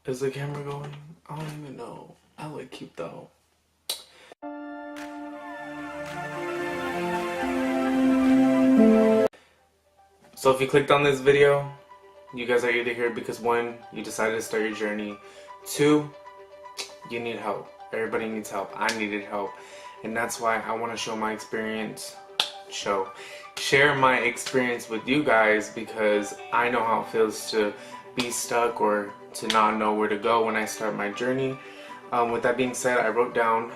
Is the camera going? I don't even know. I look cute though. So if you clicked on this video, you guys are either here because 1, you decided to start your journey. 2, you need help. Everybody needs help. I needed help. And that's why I want to show my experience. Share my experience with you guys, because I know how it feels to be stuck or to not know where to go when I start my journey. With that being said, I wrote down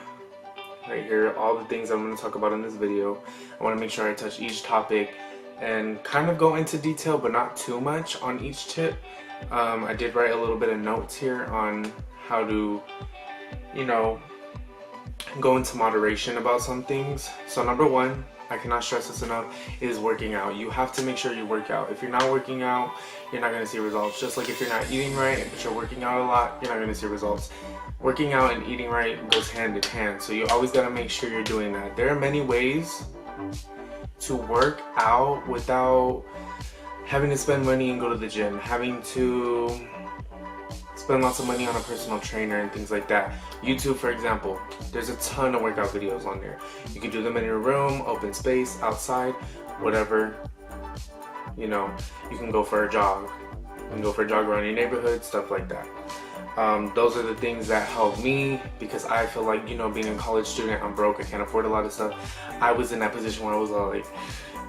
right here all the things I'm going to talk about in this video. I want to make sure I touch each topic and kind of go into detail, but not too much on each tip. I did write a little bit of notes here on how to, you know, go into moderation about some things. So number 1, I cannot stress this enough, is working out. You have to make sure you work out. If you're not working out, you're not going to see results. Just like if you're not eating right, but you're working out a lot, you're not going to see results. Working out and eating right goes hand in hand. So you always got to make sure you're doing that. There are many ways to work out without having to spend money and go to the gym, having to spend lots of money on a personal trainer and things like that. YouTube, for example, there's a ton of workout videos on there. You can do them in your room, open space, outside, whatever. You know, you can go for a jog. You can go for a jog around your neighborhood, stuff like that. Those are the things that help me, because I feel like, you know, being a college student, I'm broke, I can't afford a lot of stuff. I was in that position where I was like,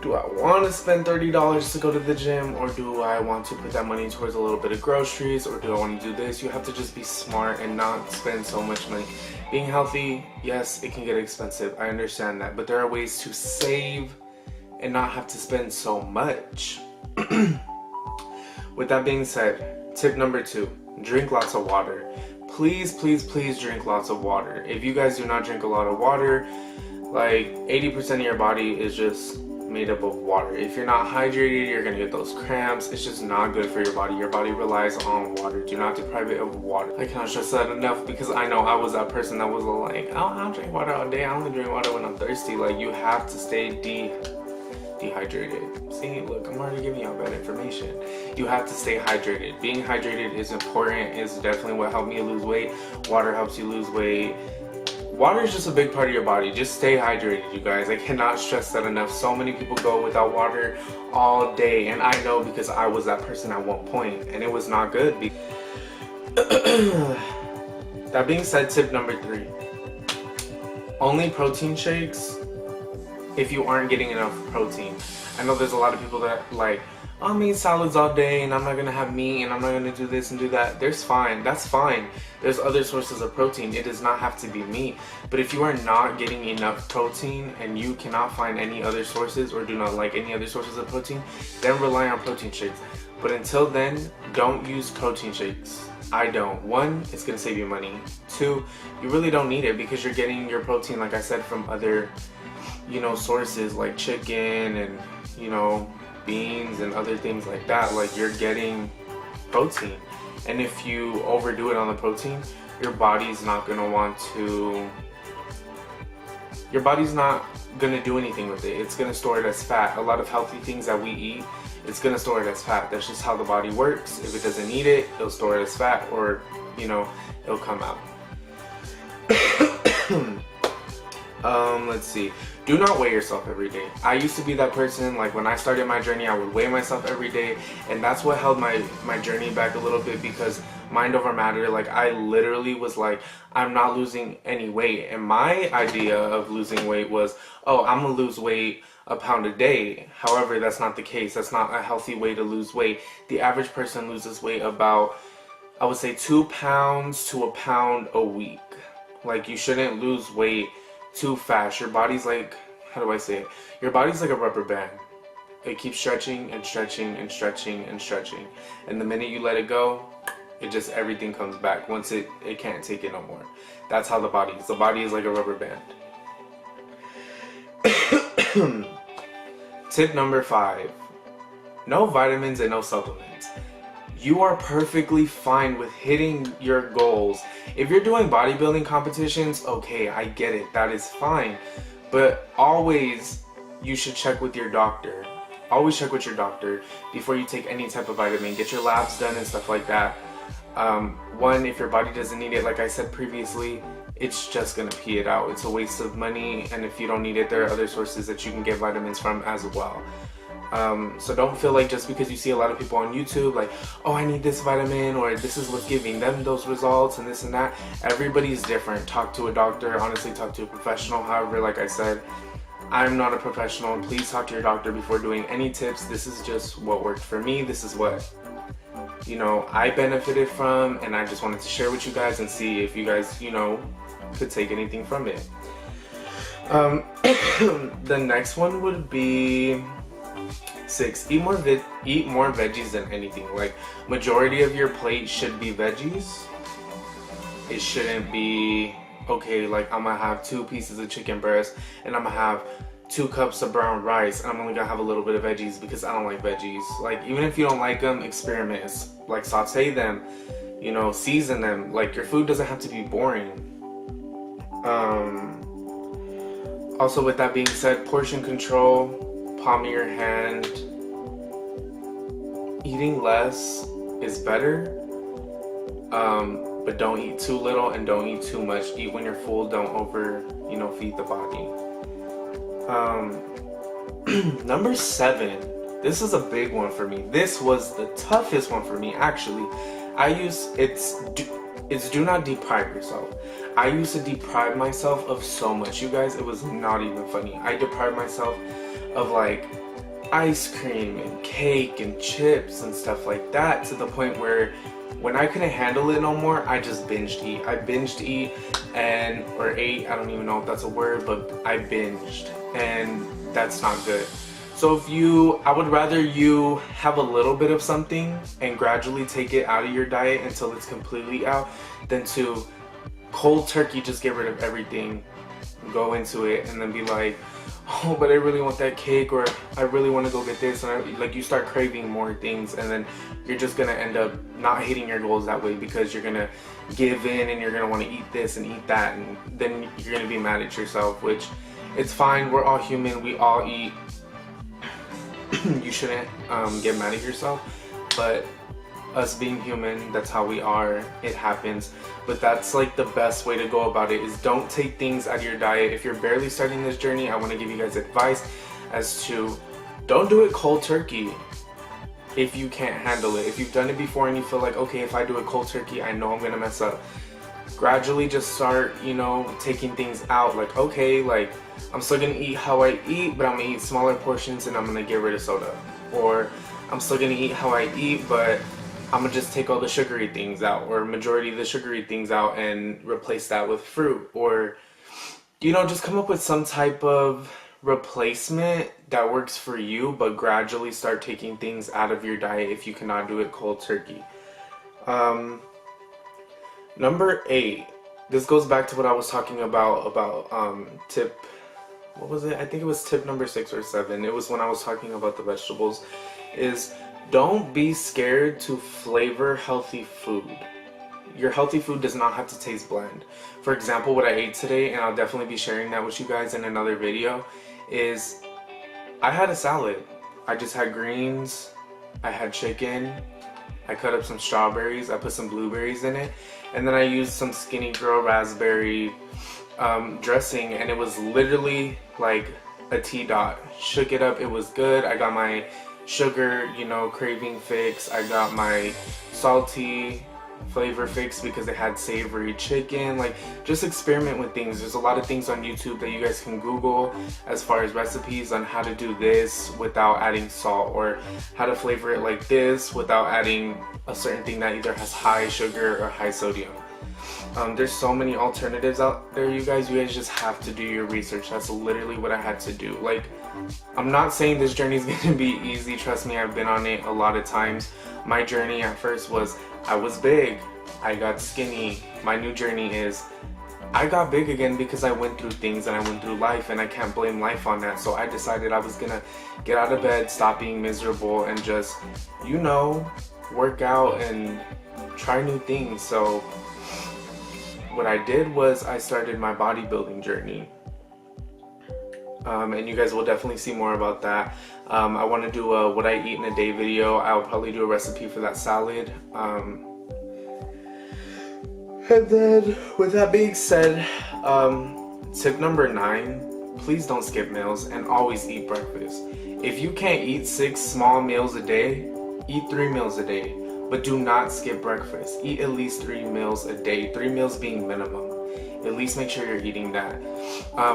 do I want to spend $30 to go to the gym, or do I want to put that money towards a little bit of groceries, or do I want to do this? You have to just be smart and not spend so much money. Being healthy, yes, it can get expensive. I understand that, but there are ways to save and not have to spend so much. With that being said, tip number 2, drink lots of water. Please, please, please drink lots of water. If you guys do not drink a lot of water, like 80% of your body is just made up of water. If you're not hydrated, you're gonna get those cramps. It's just not good for your body. Your body relies on water. Do not deprive it of water. I cannot stress that enough, because I know I was that person that was like, I don't drink water all day. I only drink water when I'm thirsty. Like, you have to stay dehydrated. See, look, I'm already giving y'all bad information. You have to stay hydrated. Being hydrated is important. It's definitely what helped me lose weight. Water helps you lose weight. Water is just a big part of your body. Just stay hydrated, you guys. I cannot stress that enough. So many people go without water all day, and I know, because I was that person at one point, and it was not good. That being said, tip number 3. Only protein shakes if you aren't getting enough protein. I know there's a lot of people that like, I'm eating salads all day and I'm not gonna have meat and I'm not gonna do this and do that. That's fine. There's other sources of protein. It does not have to be meat. But if you are not getting enough protein and you cannot find any other sources, or do not like any other sources of protein, then rely on protein shakes. But until then, don't use protein shakes. I don't. 1, it's gonna save you money. 2, you really don't need it, because you're getting your protein, like I said, from other, you know, sources like chicken and, you know, beans and other things like that. Like, you're getting protein, and if you overdo it on the protein, your body's not gonna do anything with it. It's gonna store it as fat. A lot of healthy things that we eat, it's gonna store it as fat. That's just how the body works. If it doesn't need it, it'll store it as fat, or, you know, it'll come out. Let's see. Do not weigh yourself every day. I used to be that person. Like, when I started my journey, I would weigh myself every day, and that's what held my journey back a little bit, because mind over matter. Like, I literally was like, I'm not losing any weight, and my idea of losing weight was, oh, I'm gonna lose weight a pound a day. However, that's not the case. That's not a healthy way to lose weight. The average person loses weight about, I would say, 2 pounds to a pound a week. Like, you shouldn't lose weight too fast. Your body's like, how do I say it? Your body's like a rubber band. It keeps stretching and stretching and stretching and stretching. And the minute you let it go, it just, everything comes back. Once it can't take it no more. That's how the body is. The body is like a rubber band. Tip number 5. No vitamins and no supplements. You are perfectly fine with hitting your goals. If you're doing bodybuilding competitions, okay, I get it, that is fine. But always, you should check with your doctor. Always check with your doctor before you take any type of vitamin. Get your labs done and stuff like that. One, if your body doesn't need it, like I said previously, it's just gonna pee it out. It's a waste of money, and if you don't need it, there are other sources that you can get vitamins from as well. So don't feel like just because you see a lot of people on YouTube like, oh, I need this vitamin, or this is what's giving them those results and this and that. Everybody's different. Talk to a doctor, honestly talk to a professional. However, like I said, I'm not a professional. Please talk to your doctor before doing any tips. This is just what worked for me. This is what, you know, I benefited from, and I just wanted to share with you guys and see if you guys, you know, could take anything from it. The next one would be 6. Eat more veggies than anything. Like, majority of your plate should be veggies. It shouldn't be, okay, like I'm gonna have 2 pieces of chicken breast and I'm gonna have 2 cups of brown rice and I'm only gonna have a little bit of veggies because I don't like veggies. Like, even if you don't like them, experiment. Like, saute them, you know, season them. Like, your food doesn't have to be boring. Also, with that being said, portion control, palm of your hand. Eating less is better, but don't eat too little and don't eat too much. Eat when you're full. Don't over, you know, feed the body. Number 7. This is a big one for me. This was the toughest one for me, actually. It's do not deprive yourself. I used to deprive myself of so much, you guys. It was not even funny. I deprived myself of like ice cream and cake and chips and stuff like that, to the point where when I couldn't handle it no more, I just binged eat. I binged eat or ate, I don't even know if that's a word, but I binged, and that's not good. So I would rather you have a little bit of something and gradually take it out of your diet until it's completely out, than to cold turkey just get rid of everything, go into it, and then be like, oh, but I really want that cake, or I really want to go get this, and like you start craving more things, and then you're just gonna end up not hitting your goals that way because you're gonna give in and you're gonna want to eat this and eat that, and then you're gonna be mad at yourself, which it's fine. We're all human. We all eat. You shouldn't get mad at yourself, but us being human, that's how we are. It happens. But that's like the best way to go about it, is don't take things out of your diet. If you're barely starting this journey, I want to give you guys advice as to don't do it cold turkey if you can't handle it. If you've done it before and you feel like, okay, if I do it cold turkey, I know I'm gonna mess up, gradually just start, you know, taking things out. Like, okay, like I'm still gonna eat how I eat, but I'm gonna eat smaller portions and I'm gonna get rid of soda. Or I'm still gonna eat how I eat, but I'm gonna just take all the sugary things out, or majority of the sugary things out, and replace that with fruit. Or, you know, just come up with some type of replacement that works for you, but gradually start taking things out of your diet if you cannot do it cold turkey. Number 8. This goes back to what I was talking about tip, what was it? I think it was tip number 6 or 7. It was when I was talking about the vegetables, is don't be scared to flavor healthy food. Your healthy food does not have to taste bland. For example, what I ate today, and I'll definitely be sharing that with you guys in another video, is I had a salad. I just had greens, I had chicken, I cut up some strawberries, I put some blueberries in it, and then I used some Skinny Girl raspberry dressing, and it was literally like a T-dot. Shook it up, it was good. I got my sugar, you know, craving fix. I got my salty flavor fix because it had savory chicken. Like, just experiment with things. There's a lot of things on YouTube that you guys can Google as far as recipes on how to do this without adding salt, or how to flavor it like this without adding a certain thing that either has high sugar or high sodium. There's so many alternatives out there, you guys. You guys just have to do your research. That's literally what I had to do. Like, I'm not saying this journey is gonna be easy. Trust me, I've been on it a lot of times. My journey at first was, I was big, I got skinny. My new journey is, I got big again because I went through things and I went through life, and I can't blame life on that. So I decided I was gonna get out of bed, stop being miserable, and just, you know, work out and try new things. So what I did was I started my bodybuilding journey. And you guys will definitely see more about that. I want to do a what I eat in a day video. I'll probably do a recipe for that salad. And then, with that being said, tip number 9, please don't skip meals and always eat breakfast. If you can't eat 6 small meals a day, eat 3 meals a day. But do not skip breakfast. Eat at least 3 meals a day, 3 meals being minimum. At least make sure you're eating that.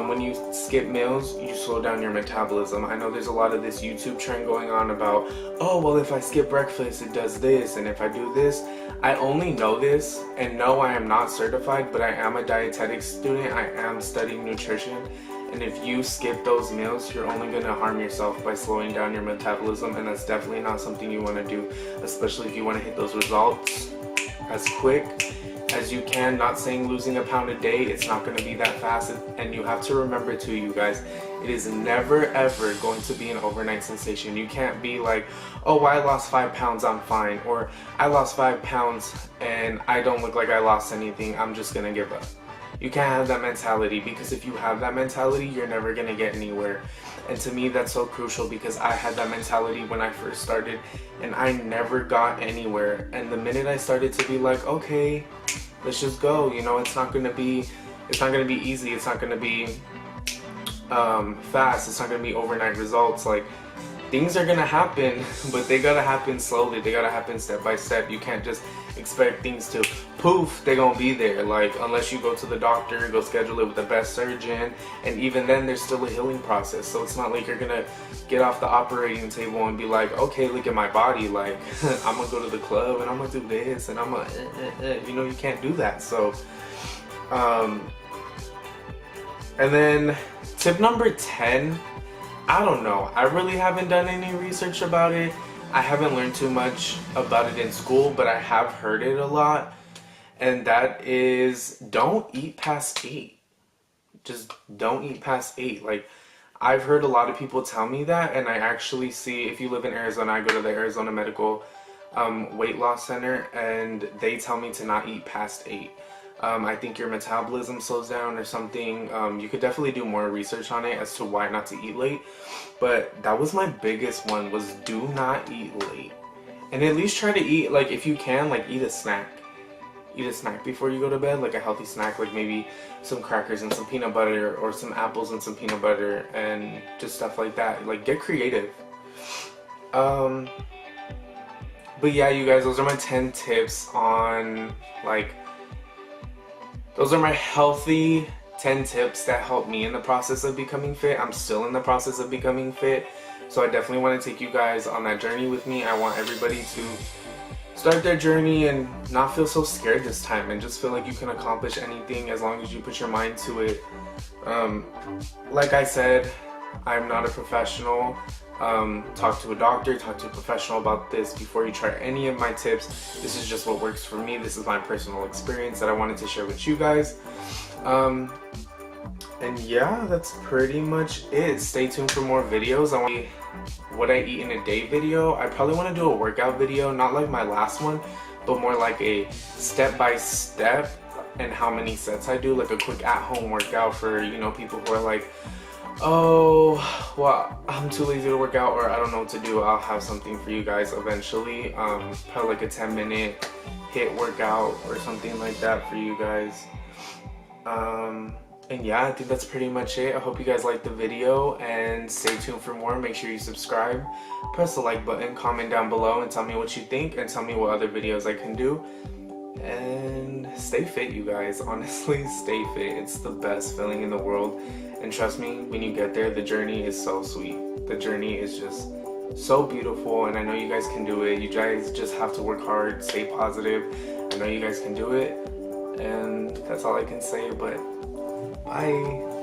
When you skip meals, you slow down your metabolism. I know there's a lot of this YouTube trend going on about, oh, well, if I skip breakfast, it does this, and if I do this. I only know this, and no, I am not certified, but I am a dietetics student. I am studying nutrition. And if you skip those meals, you're only going to harm yourself by slowing down your metabolism, and that's definitely not something you want to do, especially if you want to hit those results as quick as you can. Not saying losing a pound a day, it's not going to be that fast. And you have to remember too, you guys, it is never ever going to be an overnight sensation. You can't be like, oh, I lost 5 pounds, I'm fine, or I lost 5 pounds and I don't look like I lost anything, I'm just going to give up. You can't have that mentality, because if you have that mentality, you're never going to get anywhere. And to me, that's so crucial, because I had that mentality when I first started and I never got anywhere. And the minute I started to be like, okay, let's just go, you know, it's not going to be easy, it's not going to be fast, it's not going to be overnight results. Like, things are going to happen, but they got to happen slowly, they got to happen step by step. You can't just expect things to poof, they're gonna be there. Like, unless you go to the doctor, go schedule it with the best surgeon, and even then there's still a healing process. So it's not like you're gonna get off the operating table and be like, okay, look at my body, like I'm gonna go to the club and I'm gonna do this and I'm gonna you know, you can't do that. So and then tip number 10, I don't know, I really haven't done any research about it. I haven't learned too much about it in school, but I have heard it a lot, and that is, don't eat past 8. Just don't eat past 8. Like, I've heard a lot of people tell me that, and I actually see, if you live in Arizona, I go to the Arizona Medical Weight Loss Center, and they tell me to not eat past 8. I think your metabolism slows down or something. You could definitely do more research on it as to why not to eat late. But that was my biggest one, was do not eat late. And at least try to eat, like, if you can, like, eat a snack. Eat a snack before you go to bed, like a healthy snack, like maybe some crackers and some peanut butter, or some apples and some peanut butter, and just stuff like that. Like, get creative. But yeah, you guys, those are my 10 tips on, like, those are my healthy 10 tips that helped me in the process of becoming fit. I'm still in the process of becoming fit, so I definitely want to take you guys on that journey with me. I want everybody to start their journey and not feel so scared this time, and just feel like you can accomplish anything as long as you put your mind to it. Like I said, I'm not a professional. Talk to a doctor, talk to a professional about this before you try any of my tips. This is just what works for me. This is my personal experience that I wanted to share with you guys. And yeah, that's pretty much it. Stay tuned for more videos. I want what I eat in a day video. I probably want to do a workout video, not like my last one, but more like a step-by-step and how many sets I do, like a quick at-home workout for, you know, people who are like, oh, well, I'm too lazy to work out, or I don't know what to do. I'll have something for you guys eventually. Probably like a 10-minute HIIT workout or something like that for you guys. And yeah, I think that's pretty much it. I hope you guys liked the video, and stay tuned for more. Make sure you subscribe, press the like button, comment down below and tell me what you think, and tell me what other videos I can do. And stay fit, you guys. Honestly, stay fit. It's the best feeling in the world. And trust me, when you get there, the journey is so sweet. The journey is just so beautiful, and I know you guys can do it. You guys just have to work hard, stay positive. I know you guys can do it, and that's all I can say, but bye.